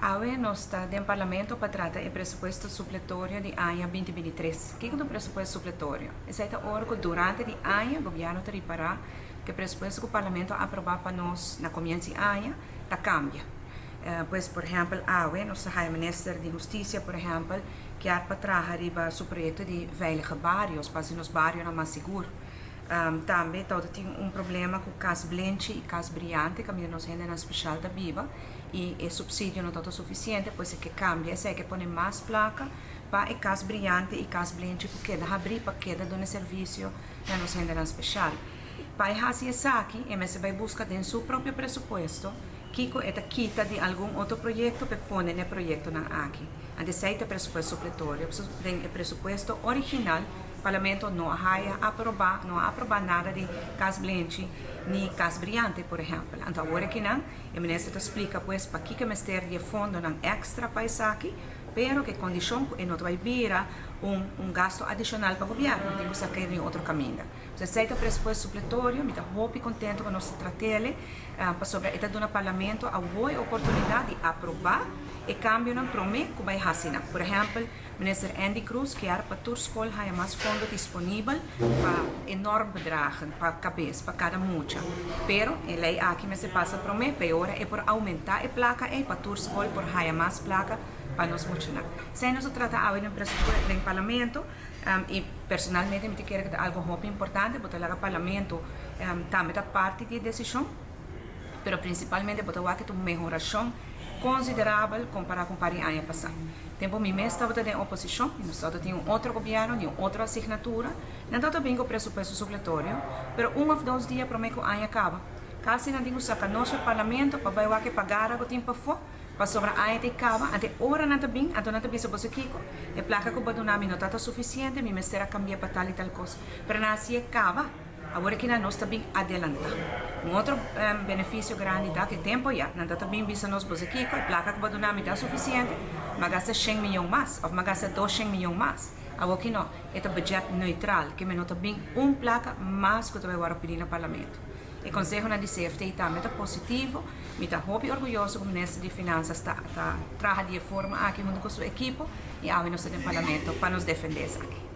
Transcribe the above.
Hoje nós está no Parlamento para tratar o pressuposto supletório de ano 2023. O que é o pressuposto supletório? Essa é a hora que durante o ano o governo está reparar que o pressuposto que o Parlamento aprovar para nós na começo do ano está cambia. Pois, por exemplo, hoje nós temos o Ministro de Justiça, por exemplo, que é para trazer o projeto de veilige bairros, para que os bairros não mais seguros. Também todo tem problema com o caso Blenchi e caso Brilhante, que nós temos na especial da Biba, e o subsídio não está suficiente, pois é que cambia, é que põe mais placa para o caso Brilhante e caso Blenchi, porque dá abrir para cada do serviço que nós temos na especial. Para fazer isso aqui, a MSB vai buscar dentro do seu próprio pressuposto que é quita de algum outro projeto para pôr no projeto aqui. Antes é o pressuposto supletório, o pressuposto original. O Parlamento não aprova nada de caso Blenchi nem caso Brilhante, por exemplo. Então, agora que não, o ministro explica pues, para que o Ministério de Fundo não extra para isso aqui, pero que condição é não vai virar gasto adicional para o governo, tem que sacar em outro caminho. Se aceita o pressuposto supletório, me estou muito contente com nós tratá-lo, para sobre a do Parlamento a boa oportunidade de aprovar e cambio não promete que vai assinar. Por exemplo, o ministro Andy Cruz quer para toda escola ter mais fundos disponíveis para enorme bedragen, para cabeça, para cada mucha. Pero, a lei aqui me se passa promete, pior é por aumentar a placa e para toda escola por ter mais placa para nós funcionar. Se nós tratamos no pressuposto do Parlamento, e personalmente me quero que é algo muito importante, porque o Parlamento também é parte da decisão, mas principalmente porque é uma melhoração considerável comparado com o ano passado. Tempo mim estava em oposição, nós tínhamos outro governo, tinha outra assinatura, não estava bem com o pressuposto supletório, mas ou 2 dias promete que o ano acaba. Caso não tínhamos sacar nosso Parlamento para pagar o tempo for, para sobre a ano acaba, até hora não está bem, até não está bem sobre o Kiko, a placa que o badunami não está suficiente, me será cambiar para tal e tal coisa. Mas não se acaba. Agora que nós está bem adiantado. Outro benefício grande é que tempo já, não está bem visto nós aqui, a placa que o nome está suficiente, mas gasta 100 milhões mais, ou gasta 200 milhões mais. Agora que não, é um budget neutral, que não está bem placa mais que eu vou pedir no Parlamento. O Conselho de CFT também está positivo, me está muito orgulhoso que o Ministro de Finanças está trabalhando de forma aqui junto com sua equipe e agora nós estamos no Parlamento para nos defender aqui.